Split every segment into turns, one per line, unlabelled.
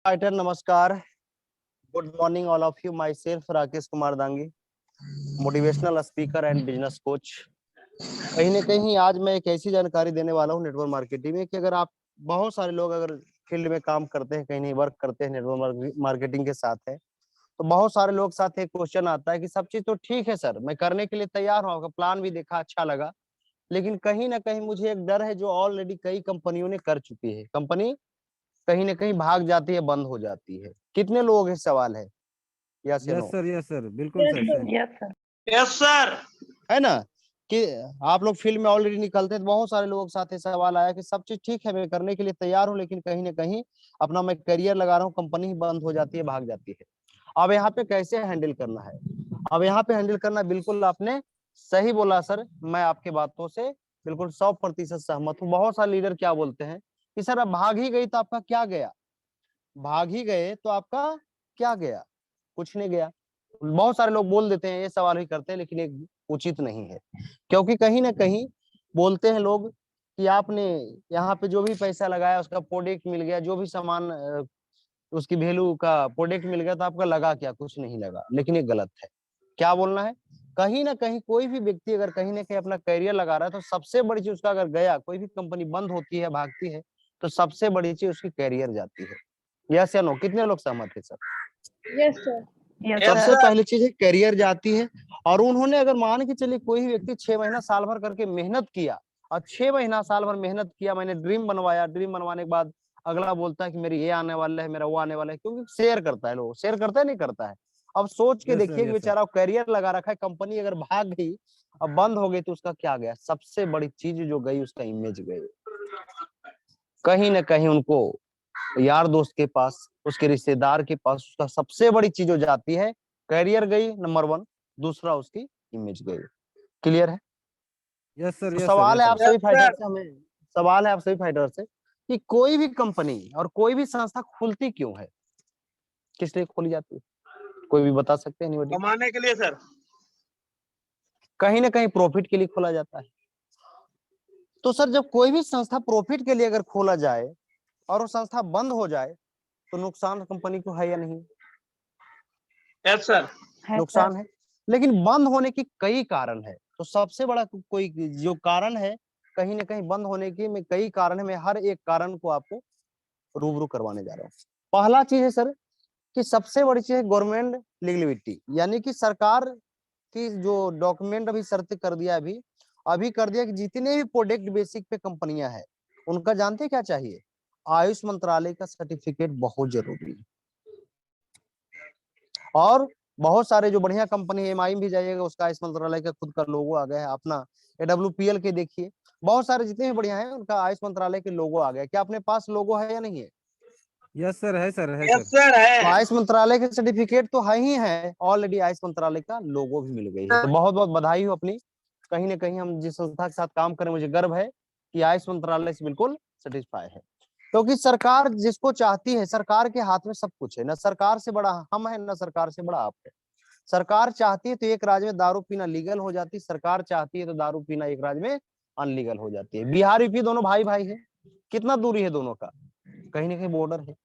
Writer नमस्कार, good morning all of you. My self Rakesh Kumar Dangi, motivational speaker and business coach. कहीं ना कहीं आज मैं एक ऐसी जानकारी देने वाला हूँ नेटवर्क मार्केटिंग में कि अगर आप बहुत सारे लोग अगर फील्ड में काम करते हैं, कहीं नहीं वर्क करते हैं नेटवर्क मार्केटिंग के साथ है, तो बहुत सारे लोग साथ एक क्वेश्चन आता है कि सब चीज तो ठीक है सर, मैं करने के लिए तैयार हूँ, आपका प्लान भी देखा अच्छा लगा, लेकिन कहीं ना कहीं मुझे एक डर है जो ऑलरेडी कई कंपनियों ने कर चुकी है। कंपनी कहीं ना कहीं भाग जाती है, बंद हो जाती है। कितने लोग हैं, सवाल है यस या नो?
यस सर, बिल्कुल सर से।
Yes sir.
है ना कि आप लोग फील्ड में ऑलरेडी निकलते हैं, तो बहुत सारे लोगों के साथ ये सवाल आया कि सब चीज ठीक है, मैं करने के लिए तैयार हूँ, लेकिन कहीं ना कहीं अपना मैं करियर लगा रहा हूँ, कंपनी ही बंद हो जाती है, भाग जाती है। अब यहाँ पे कैसे हैंडल करना है? अब यहाँ पे हैंडल करना, बिल्कुल आपने सही बोला सर, मैं आपके बातों से बिल्कुल 100% सहमत हूँ। बहुत सारे लीडर क्या बोलते हैं कि सर अब भाग ही गई तो आपका क्या गया, भाग ही गए तो आपका क्या गया, कुछ नहीं गया। बहुत सारे लोग बोल देते हैं, ये सवाल ही करते हैं, लेकिन एक उचित नहीं है, क्योंकि कहीं ना कहीं बोलते हैं लोग कि आपने यहाँ पे जो भी पैसा लगाया उसका प्रोडक्ट मिल गया, जो भी सामान उसकी वैल्यू का प्रोडक्ट मिल गया, तो आपका लगा क्या, कुछ नहीं लगा। लेकिन ये गलत है। क्या बोलना है? कहीं ना कहीं कोई भी व्यक्ति अगर कहीं ना कहीं अपना करियर लगा रहा है, तो सबसे बड़ी चीज उसका अगर गया, कोई भी कंपनी बंद होती है, भागती है, तो सबसे बड़ी चीज उसकी करियर जाती है। यस या नो? कितने लोग सहमत है सर?
Yes sir.
सबसे पहली चीज है करियर जाती है। और उन्होंने अगर मान के चलिए कोई भी व्यक्ति 6 महीना साल भर करके मेहनत किया, और 6 महीना साल भर मेहनत किया, मैंने ड्रीम बनवाया, ड्रीम बनवाने के बाद अगला बोलता है कि मेरी ये आने वाला है, मेरा वो आने वाला है, क्योंकि शेयर करता है, लोग शेयर करता है नहीं करता है। अब सोच के देखिए कि बेचारा करियर लगा रखा है, कंपनी अगर भाग गई, अब बंद हो गई, तो उसका क्या गया? सबसे बड़ी चीज जो गई, उसका इमेज गई। कहीं ना कहीं उनको यार दोस्त के पास, उसके रिश्तेदार के पास, उसका सबसे बड़ी चीज हो जाती है, करियर गई नंबर 1, दूसरा उसकी इमेज गई। क्लियर है?
यस सर,
तो
यस
सवाल है
सर,
आप सभी फाइटर से, हमें सवाल है आप सभी फाइटर से कि कोई भी कंपनी और कोई भी संस्था खुलती क्यों है, किस लिए खोली जाती है? कोई भी बता सकते हैं? नहीं,
कमाने के लिए सर।
कहीं ना कहीं प्रॉफिट के लिए खोला जाता है। तो सर जब कोई भी संस्था प्रॉफिट के लिए अगर खोला जाए और वो संस्था बंद हो जाए, तो नुकसान कंपनी को है या नहीं?
Yes sir.
नुकसान है। लेकिन बंद होने की कई कारण है, तो सबसे बड़ा कोई जो कारण है, कहीं ना कहीं बंद होने की में कई कारण है, मैं हर एक कारण को आपको रूबरू करवाने जा रहा हूँ। पहला चीज है सर कि सबसे बड़ी चीज है गवर्नमेंट लीगलिटी, यानी कि सरकार की जो डॉक्यूमेंट अभी शर्त कर दिया, अभी कर दिया कि जितने भी प्रोडक्ट बेसिक पे कंपनियां हैं, उनका जानते हैं क्या चाहिए? आयुष मंत्रालय का सर्टिफिकेट बहुत जरूरी है। और बहुत सारे जो बढ़िया कंपनी है, एमआई भी जाइएगा, उसका आयुष मंत्रालय का खुद का लोगो आ गया है। अपना AWPL के देखिए, बहुत सारे जितने भी बढ़िया है, उनका आयुष मंत्रालय के लोगो आ गया। क्या अपने पास लोगो है या नहीं है?
यस सर, है सर, है
यस
सर।
सर है।
तो आयुष मंत्रालय के सर्टिफिकेट तो है ही है, ऑलरेडी आयुष मंत्रालय का लोगो भी मिल गई है। तो बहुत बहुत बधाई हो अपनी। कहीं ना कहीं हम जिस संस्था के साथ काम करें, मुझे गर्व है कि आयुष मंत्रालय से बिल्कुल सेटिस्फाई है, क्योंकि सरकार जिसको चाहती है, सरकार के हाथ में सब कुछ है, न सरकार से बड़ा हम है, न सरकार से बड़ा आप है। सरकार चाहती है तो एक राज्य में दारू पीना लीगल हो जाती है, सरकार चाहती है तो दारू पीना एक राज्य में अनलीगल हो जाती है। बिहार यूपी दोनों भाई भाई है, कितना दूरी है दोनों का? कहीं ना कहीं बॉर्डर है।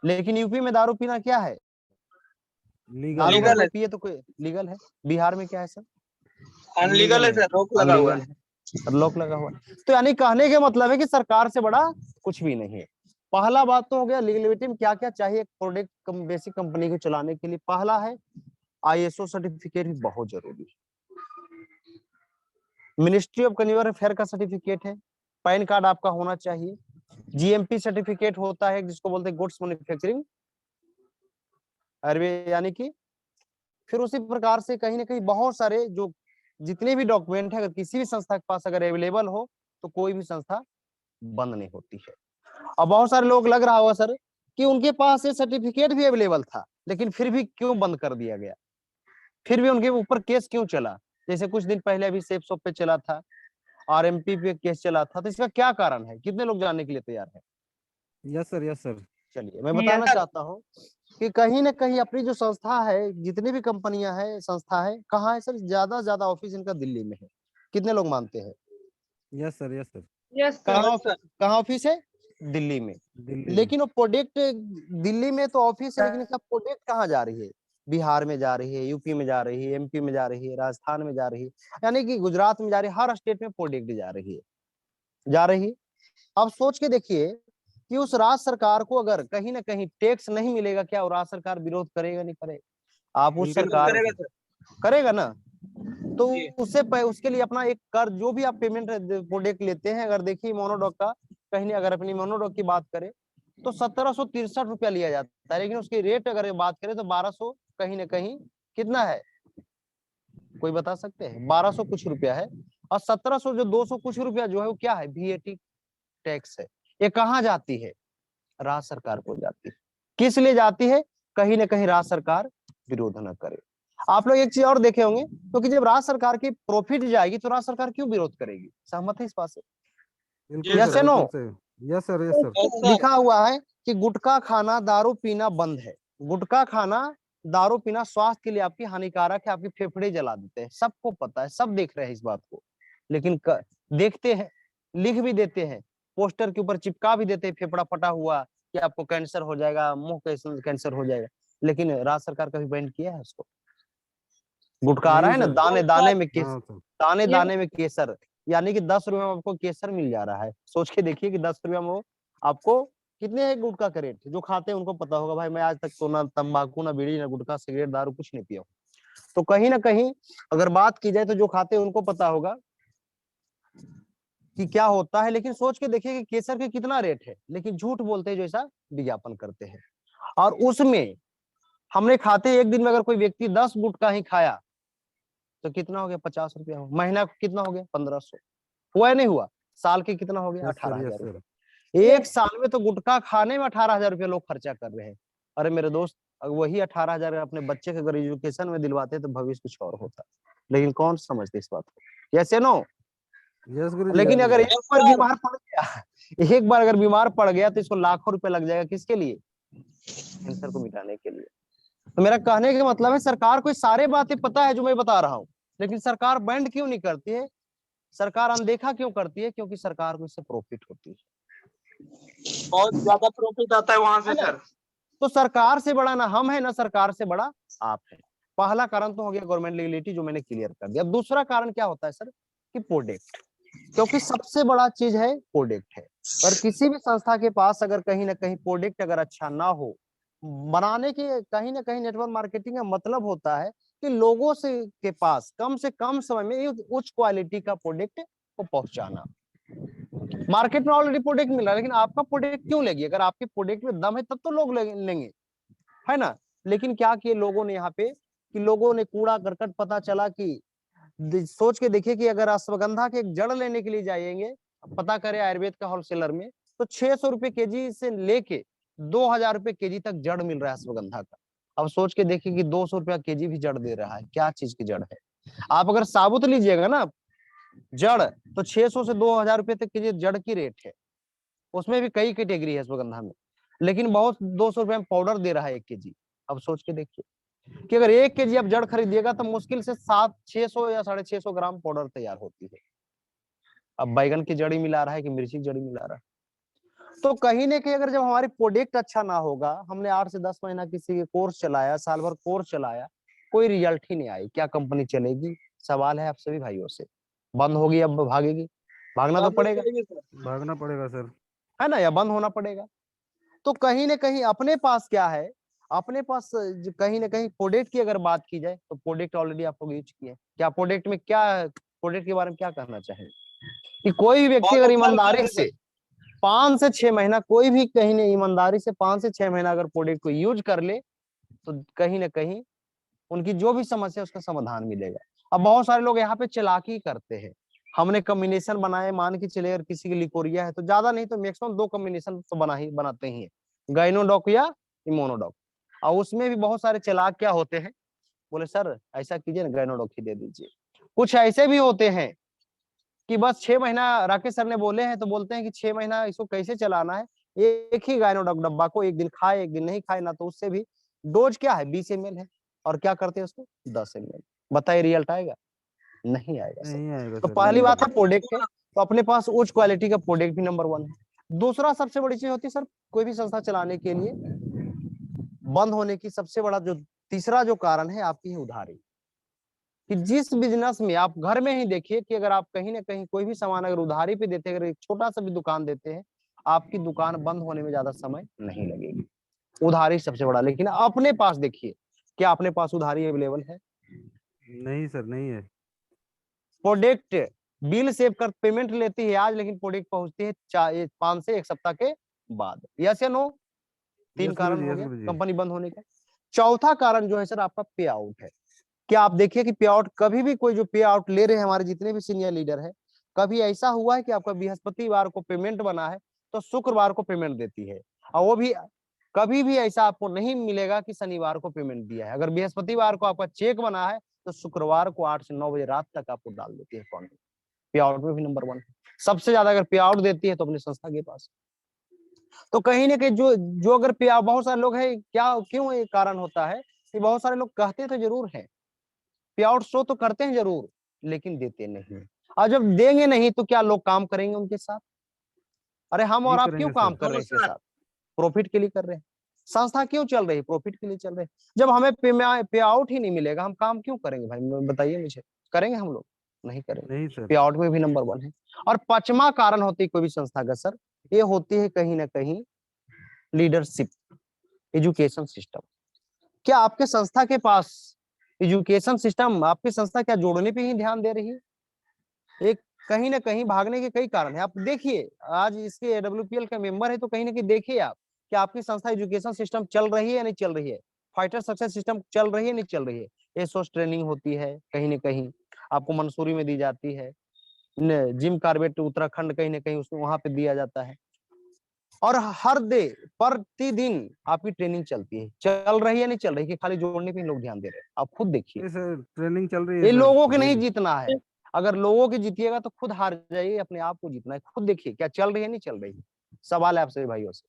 लेकिन यूपी में दारू पीना क्या है? दारू
लीगल
कोई
है।
पिए तो कोई लीगल है। बिहार में क्या है सर?
अनलीगल है सर, रोक लगा हुआ है।
लॉक लगा हुआ है। तो यानी कहने के मतलब है कि सरकार से बड़ा कुछ भी नहीं है। पहला बात तो हो गया लीगलिटी में क्या क्या चाहिए प्रोडक्ट बेसिक कंपनी को चलाने के लिए। पहला है ISO सर्टिफिकेट भी बहुत जरूरी है। मिनिस्ट्री ऑफ कंज्यूमर अफेयर का सर्टिफिकेट है। पैन कार्ड आपका होना चाहिए। GMP सर्टिफिकेट होता है जिसको बोलते हैं गुड्स मैन्युफैक्चरिंग, यानी कि फिर उसी प्रकार से कहीं ना कहीं बहुत सारे जो जितने भी डॉक्यूमेंट है, अगर किसी भी संस्था के पास अगर अवेलेबल हो, तो कोई भी संस्था बंद नहीं होती है। अब बहुत सारे लोग लग रहा होगा सर कि उनके पास ये सर्टिफिकेट भी अवेलेबल था, लेकिन फिर भी क्यों बंद कर दिया गया, फिर भी उनके ऊपर केस क्यों चला? जैसे कुछ दिन पहले अभी सेफ शॉप पे चला था, RMP पे केस चला था, तो इसका क्या कारण है? कितने लोग जानने के लिए तैयार है?
Yes sir, yes sir.
चलिए मैं बताना चाहता हूँ कि कहीं ना कहीं अपनी जो संस्था है, जितनी भी कंपनियां हैं, संस्था है, कहाँ है सर? ज्यादा ऑफिस इनका दिल्ली में है। कितने लोग मानते हैं?
Yes sir, yes sir.
Yes sir.
कहाँ ऑफिस है? दिल्ली में।
दिल्ली में।
लेकिन वो प्रोडक्ट दिल्ली में तो ऑफिस है, लेकिन सब प्रोडक्ट कहाँ जा रही है? बिहार में जा रही है, यूपी में जा रही है, एमपी में जा रही है, राजस्थान में जा रही है, यानी कि गुजरात में जा रही है, हर स्टेट में प्रोडक्ट जा रही है, जा रही है। अब सोच के देखिए कि उस राज्य सरकार को अगर कहीं ना कहीं टैक्स नहीं मिलेगा, क्या वो राज्य सरकार विरोध करेगा? नहीं करेगा। आप उस
बिल्कुल
सरकार
करेगा सर।
करेगा ना, तो
जी।
उसके लिए अपना एक कर, जो भी आप पेमेंट प्रोडक्ट लेते हैं, अगर देखिए मोनोडॉक का कहीं नहीं, अगर अपनी मोनोडॉक की बात करें तो 1763 रुपया लिया जाता है, लेकिन उसकी रेट अगर बात करें तो 1200 कहीं ना कहीं कितना है, कोई बता सकते हैं? 1200 कुछ रुपया है। और 1700 जो 200 कुछ रुपया जो है वो क्या है? VAT टैक्स है। ये कहाँ जाती है? राज्य सरकार को जाती है। किस लिए जाती है? कहीं ना कहीं राज्य सरकार विरोध न करे। आप लोग एक चीज और देखे होंगे, क्योंकि जब राज्य सरकार की प्रॉफिट जाएगी तो राज्य सरकार क्यों विरोध करेगी? सहमत है इस बात से?
बिल्कुल
यस
सर,
या नो?
बिल्कुल sir. Yes sir, yes sir.
Yes sir.
लिखा हुआ है कि गुटखा खाना दारू पीना बंद है। गुटखा खाना दारू पीना स्वास्थ्य के लिए आपकी हानिकारक है, आपके फेफड़े जला देते हैं, सबको पता है, सब देख रहे हैं इस बात को। लेकिन देखते हैं, लिख भी देते हैं, पोस्टर के ऊपर चिपका भी देते हैं, फेफड़ा फटा हुआ कि आपको कैंसर हो जाएगा, मुंह कैंसर हो जाएगा। लेकिन राज्य सरकार कभी बैन किया है उसको? गुटखा आ रहा
नहीं
है ना,
सर।
दाने दाने में
हाँ सर।
दाने
ये
दाने में केसर, यानी कि 10 रुपए में आपको केसर मिल जा रहा है। सोच के देखिए कि 10 रुपया में वो आपको कितने है गुटखा का रेट? जो खाते हैं उनको पता होगा, भाई मैं आज तक तो ना तंबाकू, ना बीड़ी, ना गुटखा, सिगरेट, दारू कुछ नहीं पिया हूं। तो कहीं ना कहीं अगर बात की जाए तो जो खाते हैं उनको पता होगा कि क्या होता है। लेकिन सोच के देखिए कि केसर के कितना रेट है, लेकिन झूठ बोलते हैं, जो ऐसा विज्ञापन करते हैं। और उसमें हमने खाते एक दिन में अगर कोई व्यक्ति 10 गुटखा ही खाया तो कितना हो गया? 50 रुपया हो। महीना कितना हो गया? 1500। हुआ या नहीं हुआ? साल के कितना हो गया?
Yes sir,
18,000
yes sir.
रुपये। एक साल में तो गुटखा खाने में 18,000 रुपये लोग खर्चा कर रहे हैं। अरे मेरे दोस्त, अगर वही 18,000 अपने बच्चे के अगर एजुकेशन में दिलवाते तो भविष्य कुछ और होता। लेकिन कौन समझते इस बात को? यस या नो?
यस गुरु जी,
लेकिन
यस
अगर
गुरु
एक
जी।
यस
बार
सर।
बीमार पड़ गया, एक बार अगर बीमार पड़ गया तो इसको लाखों रुपए लग जाएगा। किसके लिए? कैंसर को मिटाने के लिए। तो मेरा कहने का मतलब है, सरकार को सारे बातें पता है जो मैं बता रहा हूँ, लेकिन सरकार बैंड क्यों नहीं करती है? सरकार अनदेखा क्यों करती है? क्योंकि सरकार को इससे प्रॉफिट होती है।
बहुत ज्यादा प्रॉफिट आता है वहां से
है ना?
सर।
तो सरकार से बड़ा ना हम है, ना सरकार से बड़ा आप है। पहला कारण तो हो गया गवर्नमेंट लीगलिटी, जो मैंने क्लियर कर दिया। दूसरा कारण क्या होता है सर? कि प्रोडक्ट, क्योंकि सबसे बड़ा चीज है प्रोडक्ट है। और किसी भी संस्था के पास अगर कहीं ना कहीं प्रोडक्ट अगर अच्छा ना हो, बनाने के कहीं ना कहीं नेटवर्क मार्केटिंग का मतलब होता है कि लोगों के पास कम से कम समय में उच्च क्वालिटी का प्रोडक्ट को पहुंचाना। मार्केट में ऑलरेडी प्रोडक्ट मिल रहा है, लेकिन आपका प्रोडक्ट क्यों लेगी? अगर आपके प्रोडक्ट में दम है तब तो लोग लेंगे, है ना? लेकिन क्या किए लोगों ने यहाँ पे, कि लोगों ने कूड़ा करकट, पता चला कि सोच के देखिए कि अगर अश्वगंधा के एक जड़ लेने के लिए जाएंगे, पता करें आयुर्वेद का होलसेलर में, तो 600 रुपए केजी से लेके 2,000 रुपए केजी तक जड़ मिल रहा है अश्वगंधा का। अब सोच के देखिए कि 200 रुपया केजी भी जड़ दे रहा है, क्या चीज की जड़ है? आप अगर साबुत लीजिएगा ना जड़, तो 600 से 2,000 रुपए तक की जड़ की रेट है। उसमें भी कई कैटेगरी है अश्वगंधा में, लेकिन बहुत 200 रुपए में पाउडर दे रहा है 1 केजी। अब सोच के देखिए कि अगर 1 केजी आप जड़ खरीदिएगा तो मुश्किल से 600 या 650 ग्राम पाउडर तैयार होती है। अब बैगन की जड़ी मिला रहा है कि मिर्ची की जड़ी मिला रहा है? तो कहीं ना कहीं अगर जब हमारी प्रोडक्ट अच्छा ना होगा, हमने 8 से 10 महीना किसी के कोर्स चलाया, साल भर कोर्स चलाया, कोई रिजल्ट ही नहीं आई, क्या कंपनी चलेगी? सवाल है आप सभी भाइयों से। बंद होगी, अब भागेगी? भागना तो
बंद हो
पड़ेगा,
जाएगी सर।
भागना पड़ेगा सर।
है ना? या बंद होना पड़ेगा। तो कहीं ना कहीं अपने पास क्या है? अपने पास कहीं ना कहीं प्रोडक्ट की अगर बात की जाए तो प्रोडक्ट ऑलरेडी आप लोग यूज किए। क्या प्रोडक्ट में क्या, प्रोडक्ट के बारे में क्या कहना चाहेंगे? कि कोई भी व्यक्ति
बहुत
अगर
अच्छा
ईमानदारी
रिजल्ट है
से 5 से 6 महीना, कोई भी कहीं ने ईमानदारी से 5 से 6 महीना अगर प्रोडक्ट को यूज कर ले, तो कहीं ना कहीं उनकी जो भी समस्या है उसका समाधान मिलेगा। अब बहुत सारे लोग यहाँ पे चालाकी करते हैं। हमने कॉम्बिनेशन बनाए, मान के चले अगर किसी की लिकोरिया है तो ज्यादा नहीं तो मैक्सिमम 2 कॉम्बिनेशन तो बनाते ही है, गाइनोडॉक या इमोनोडॉक। और उसमें भी बहुत सारे चालाक क्या होते हैं, बोले सर ऐसा कीजिए ना, गाइनोडॉक ही दे दीजिए। कुछ ऐसे भी होते हैं कि बस 6 महीना, राकेश सर ने बोले हैं तो बोलते हैं कि 6 महीना इसको कैसे चलाना है, एक ही गाइनोडॉक डब्बा को एक दिन खाए एक दिन नहीं खाए ना, तो उससे भी डोज क्या है 20 ml है, और क्या करते हैं उसको 10 ml। बताइए रिजल्ट आएगा? नहीं आएगा सर।
नहीं आएगा
तो
सर,
पहली
नहीं
बात
आएगा।
है प्रोडक्ट है, तो अपने पास उच्च क्वालिटी का प्रोडक्ट भी नंबर 1 है। दूसरा सबसे बड़ी चीज होती है सर, कोई भी संस्था चलाने के लिए बंद होने की सबसे बड़ा जो तीसरा जो कारण है आपकी है उधारी। कि जिस बिजनेस में आप घर में ही देखिए कि अगर आप कहीं ना कहीं कोई भी सामान अगर उधारी पे देते हैं, अगर एक छोटा सा भी दुकान देते हैं, आपकी दुकान बंद होने में ज्यादा समय नहीं लगेगी। उधारी सबसे बड़ा। लेकिन अपने पास देखिए, क्या अपने पास उधारी अवेलेबल है?
नहीं सर, नहीं है।
प्रोडक्ट बिल सेव कर पेमेंट लेती है आज, लेकिन प्रोडक्ट पहुंचती है 5 से 1 सप्ताह के बाद। यस या नो? 3
यस
कारण
गुरुजी,
हो
यस
गया
गुरुजी।
कंपनी बंद होने का। चौथा कारण जो है सर आपका पे आउट है। क्या आप देखिए कि पे आउट कभी भी कोई जो पे आउट ले रहे हैं हमारे जितने भी सीनियर लीडर है, कभी ऐसा हुआ है कि आपका बृहस्पतिवार को पेमेंट बना है तो शुक्रवार को पेमेंट देती है, और वो भी कभी भी ऐसा आपको नहीं मिलेगा कि शनिवार को पेमेंट दिया है। अगर बृहस्पतिवार को आपका चेक बना है तो शुक्रवार को 8 से 9 बजे रात तक आपको डाल देती है अकाउंट में। पे आउट में भी नंबर 1 है। सबसे ज्यादा अगर पे आउट देती है तो अपनी संस्था के पास। तो कहीं ना कहीं जो जो अगर पे आउट, बहुत सारे लोग हैं, क्या क्यों ये कारण होता है कि बहुत सारे लोग कहते तो जरूर है, पे आउट शो तो करते हैं जरूर, लेकिन देते नहीं। और जब देंगे नहीं तो क्या लोग काम करेंगे उनके साथ? अरे हम और
नहीं
आप क्यों
करेंगे
काम
सर।
कर रहे हैं इसके
नमस्कार।
साथ? प्रॉफिट के लिए कर रहे हैं। संस्था क्यों चल रही है? प्रॉफिट के लिए चल रहे हैं। जब हमें पे आउट ही नहीं मिलेगा, हम काम क्यों करेंगे भाई? बताइए मुझे, करेंगे हम लोग? नहीं करेंगे।
नहीं सर।
पे आउट में भी नंबर 1 है। और 5वां कारण होती है कोई भी संस्था का सर, ये होती है कहीं ना कहीं लीडरशिप, एजुकेशन सिस्टम। क्या आपके संस्था के पास एजुकेशन सिस्टम, आपकी संस्था क्या जोड़ने पे ही ध्यान दे रही है? एक कहीं ना कहीं भागने के कई कारण है। आप देखिए आज इसके AWPL का मेंबर है तो कहीं ना कहीं देखिए आप कि आपकी संस्था एजुकेशन सिस्टम चल रही है या नहीं चल रही है। फाइटर सक्सेस सिस्टम चल रही है नहीं चल रही है। एसोस ट्रेनिंग होती है, कहीं ना कहीं आपको मंसूरी में दी जाती है। जिम कार्बेट उत्तराखंड कहीं ना कहीं उसमें वहां पे दिया जाता है। और हर डे प्रतिदिन आपकी ट्रेनिंग चलती है। चल रही है नहीं चल रही, कि खाली जोड़ने पे लोग ध्यान दे रहे हैं? आप खुद देखिए।
नहीं सर, ट्रेनिंग चल रही है
ये
सर
लोगों के नहीं
डेली।
जीतना है। अगर लोगों की जीतिएगा तो खुद हार जाइए, अपने आप को जीतना है। खुद देखिए क्या चल रही है नहीं चल रही। सवाल है आपसे भाइयों से,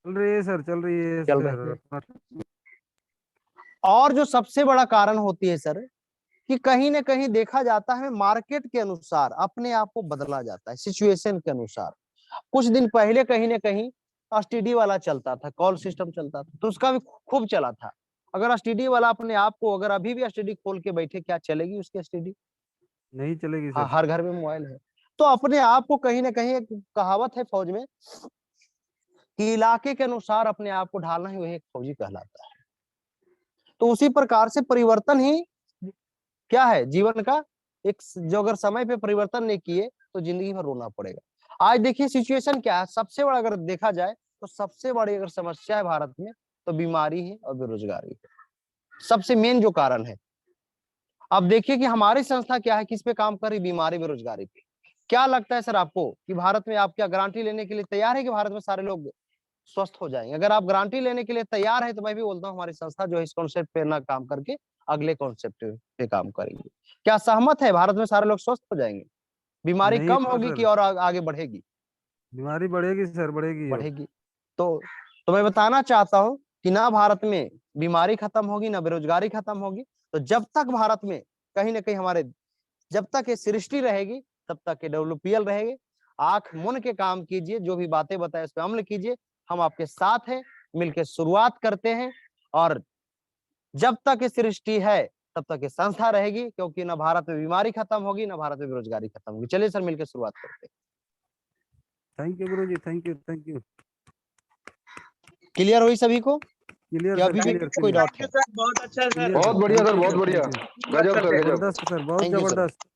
चल रही है सर, चल रही है
चल
सर
रही है?
अपना।
और जो सबसे बड़ा कारण होती है सर, कि कहीं ना कहीं देखा जाता है मार्केट के अनुसार अपने आप को बदला जाता है, सिचुएशन के अनुसार। कुछ दिन पहले कहीं ना कहीं STD वाला चलता था, कॉल सिस्टम चलता था, तो उसका भी खूब चला था। अगर STD वाला अपने आप को, अगर अभी भी STD खोल के बैठे, क्या चलेगी उसकी STD?
नहीं चलेगी
हाँ,
सर।
हर घर में मोबाइल है। तो अपने आप को कहीं ना कहीं, एक कहावत है फौज में कि इलाके के अनुसार अपने आप को ढालना ही वही एक फौजी कहलाता है। तो उसी प्रकार से परिवर्तन ही क्या है जीवन का एक, जो अगर समय पे परिवर्तन नहीं किए तो जिंदगी भर रोना पड़ेगा। आज देखिए सिचुएशन क्या है, सबसे बड़ा अगर देखा जाए तो सबसे बड़ी अगर समस्या है भारत में तो बीमारी है और बेरोजगारी है। सबसे मेन जो कारण है। अब देखिए कि हमारी संस्था क्या है, किस पे काम कर रही? बीमारी बेरोजगारी पे। क्या लगता है सर आपको कि भारत में आप क्या गारंटी लेने के लिए तैयार है कि भारत में सारे लोग स्वस्थ हो जाएंगे? अगर आप गारंटी लेने के लिए तैयार है तो मैं भी बोलता हूँ हमारी संस्था जो है इस कॉन्सेप्ट पे ना काम करके अगले कॉन्सेप्ट पे काम करेंगे। क्या सहमत है भारत में सारे लोग स्वस्थ हो जाएंगे? बीमारी
नहीं
कम
होगा
होगी कि
सर,
और आगे बढ़ेगी?
बीमारी बढ़ेगी सर, बढ़ेगी अब।
बढ़ेगी। तो मैं बताना चाहता हूँ कि ना भारत में बीमारी खत्म होगी ना बेरोजगारी खत्म होगी। तो जब तक भारत में कहीं ना कहीं हमारे, जब तक ये सृष्टि रहेगी तब तक ये WPL रहेगी। आंख मूंद के काम कीजिए, जो भी बातें बताए उस पर अमल कीजिए। हम आपके साथ हैं, मिलकर शुरुआत करते हैं। और जब तक ये सृष्टि है तब तक ये संस्था रहेगी, क्योंकि ना भारत में बीमारी खत्म होगी ना भारत में बेरोजगारी खत्म होगी। चलिए सर मिलकर शुरुआत करते हैं।
Thank you Guru ji, thank you, thank you.
Clear हुई सभी को
क्लियर
या
सर,
अभी भी
क्लियर
कोई
क्लियर।
डाउट
थैंक यू
है?
सर, बहुत अच्छा है सर।
क्लियर
बहुत
सर,
बढ़िया
थैंक
सर,
यू
बहुत
सर,
बढ़िया।
Thank you.
गजब सर, गजब।
जबरदस्त सर, बहुत
थैंक यू सर।
जबरदस्त।